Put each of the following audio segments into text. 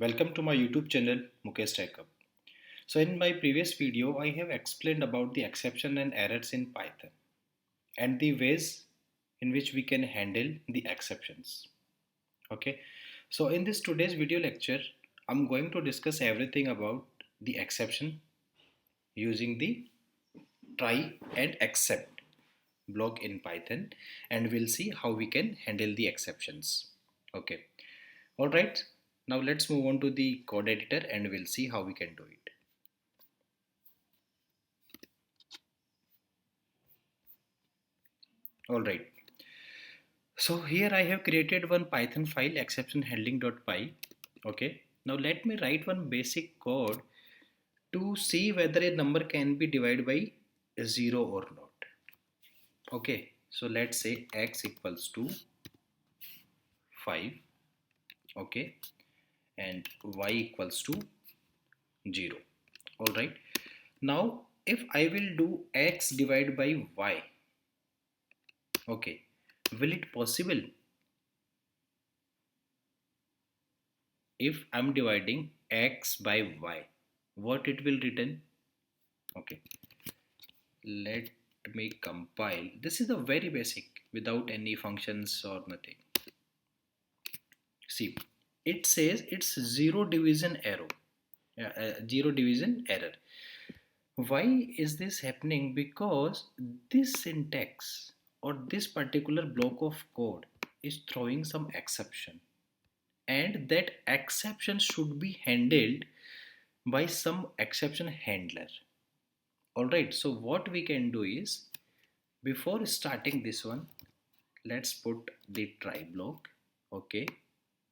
Welcome to my YouTube channel Mukesh TechUp. So in my previous video I have explained about the exception and errors in Python and the ways in which we can handle the exceptions. Okay. So in this today's video lecture I'm going to discuss everything about the exception using the try and except block in Python, and we'll see how we can handle the exceptions. Okay. All right. Now let's move on to the code editor and we'll see how we can do it. All right. So here I have created one Python file exception handling.py. Okay. Now let me write one basic code to see whether a number can be divided by 0 or not. Okay. So let's say x equals to 5. Okay. And y equals to 0. All right. Now if I will do x divided by y, okay, will it possible? If I'm dividing x by y, what it will return? Okay, let me compile. This is the very basic without any functions or nothing. See, it says it's zero division error. Zero division error. Why is this happening? Because this syntax or this particular block of code is throwing some exception, and that exception should be handled by some exception handler. All right, so what we can do is, before starting this one, let's put the try block. Okay,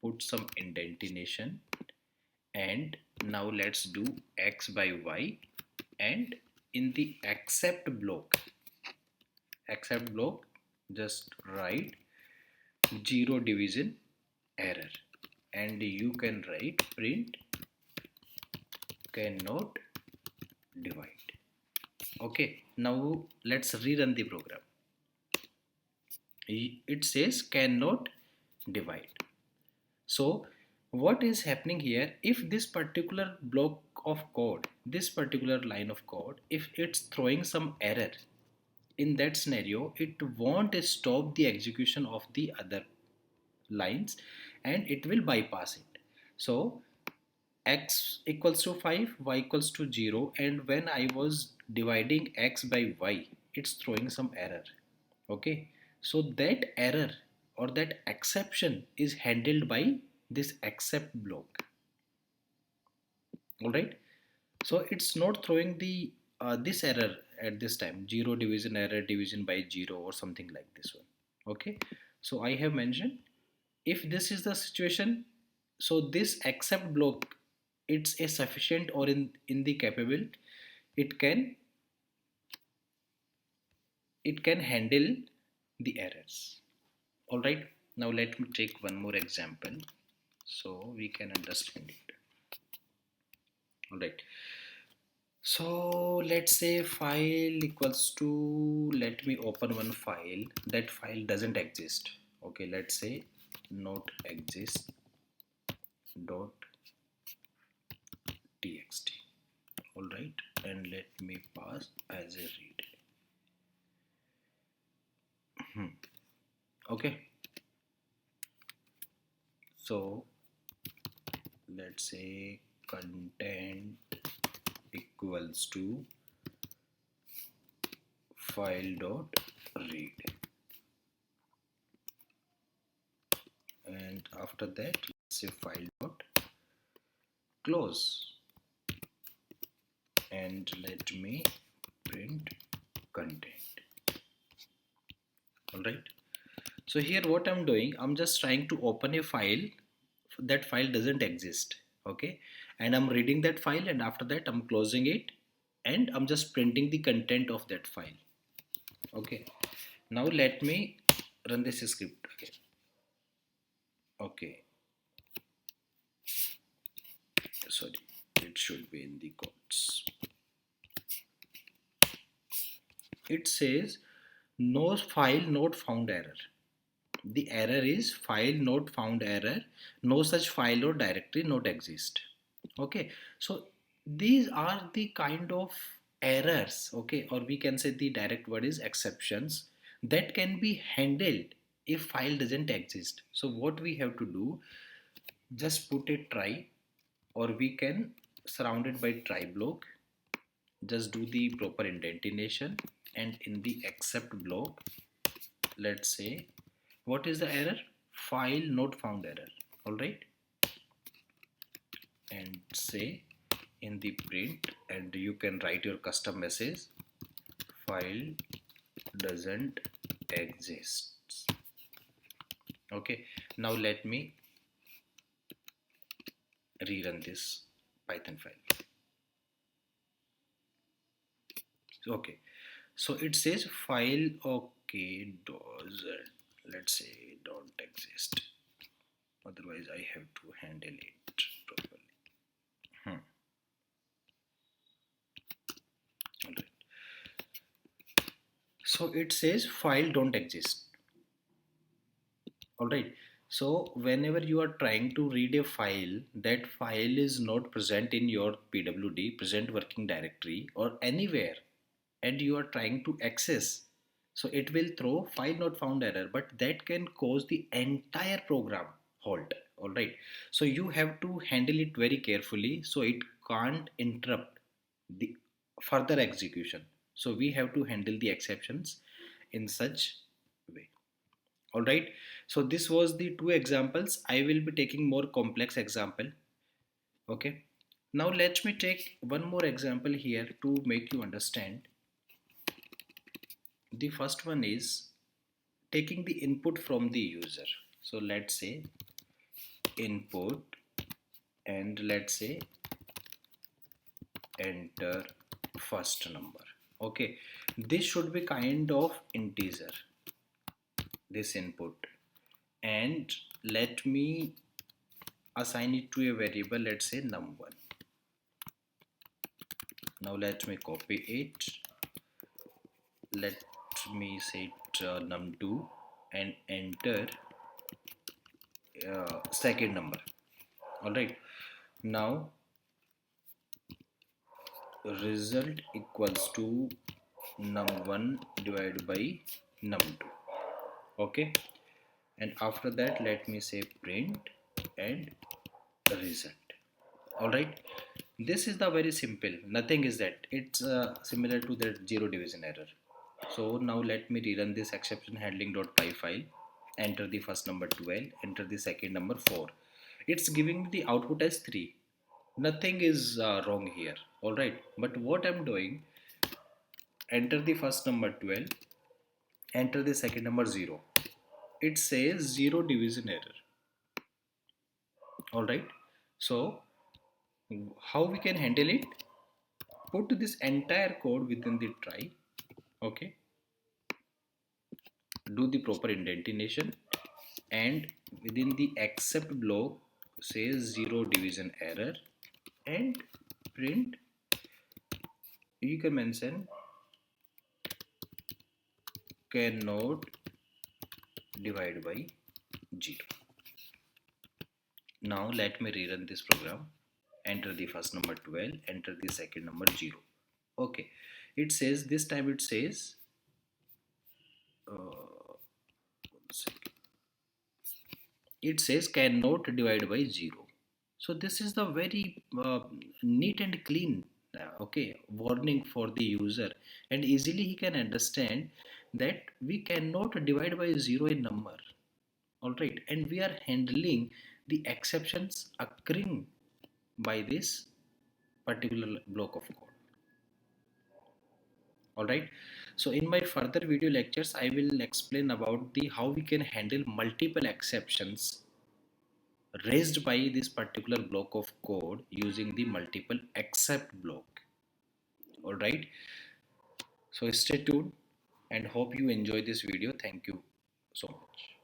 put some indentation, and now let's do x by y, and in the except block just write zero division error, and you can write print cannot divide. Okay, now let's rerun the program. It says cannot divide. So what is happening here? If this particular block of code, this particular line of code, if it's throwing some error, in that scenario it won't stop the execution of the other lines and it will bypass it. So x equals to 5, y equals to 0, and when I was dividing x by y, it's throwing some error. Okay, so that error or that exception is handled by this except block. All right, so it's not throwing the this error at this time, zero division error, division by 0 or something like this one. Okay, so I have mentioned, if this is the situation, so this except block, it's a sufficient or in the capable, it can handle the errors. All right, now let me take one more example so we can understand it. All right, so let's say file equals to, let me open one file. That file doesn't exist. Okay, let's say not exist dot txt. All right, and let me pass as a read. Okay, so let's say content equals to file dot read, and after that let's say file dot close, and let me print content. All right, so here what I'm doing, I'm just trying to open a file. That file doesn't exist. Okay, and I'm reading that file, and after that I'm closing it, and I'm just printing the content of that file. Okay, now let me run this script again. Okay, sorry, it should be in the quotes. It says no file not found error. The error is file not found error, no such file or directory not exist. Okay, so these are the kind of errors, okay, or we can say the direct word is exceptions that can be handled if file doesn't exist. So what we have to do, just put a try, or we can surround it by try block. Just do the proper indentation, and in the except block, let's say, what is the error? File not found error. All right, and say in the print, and you can write your custom message, file doesn't exist. Okay, now let me rerun this Python file. Okay, so it says file, okay, doesn't, let's say, don't exist, otherwise I have to handle it properly. All right, so it says file don't exist. All right, so whenever you are trying to read a file, that file is not present in your pwd, present working directory, or anywhere, and you are trying to access, so it will throw file not found error, but that can cause the entire program halt. All right, so you have to handle it very carefully so it can't interrupt the further execution. So we have to handle the exceptions in such way. All right, so this was the two examples. I will be taking more complex example. Okay, now let me take one more example here to make you understand. The first one is taking the input from the user. So let's say input, and let's say enter first number. Okay, this should be kind of integer, this input, and let me assign it to a variable, let's say num1. Now let me copy it, let me say it num2, and enter second number. All right, now result equals to num1 divided by num2. Okay, and after that let me say print and result. All right, this is the very simple, nothing is that, it's similar to the zero division error. So now let me rerun this exception handling.py file, enter the first number 12, enter the second number 4. It's giving the output as 3. Nothing is wrong here. All right, but what I'm doing, enter the first number 12, enter the second number 0. It says zero division error. All right, so how we can handle it? Put this entire code within the try. Okay, do the proper indentation, and within the except block says zero division error, and print, you can mention cannot divide by 0. Now let me rerun this program, enter the first number 12, enter the second number 0. Okay, it says, this time it says uh, it says cannot divide by 0. So this is the very neat and clean okay, warning for the user, and easily he can understand that we cannot divide by 0 in number. All right, and we are handling the exceptions occurring by this particular block of code. All right, so in my further video lectures I will explain about the how we can handle multiple exceptions raised by this particular block of code using the multiple except block. All right, so stay tuned and hope you enjoy this video. Thank you so much.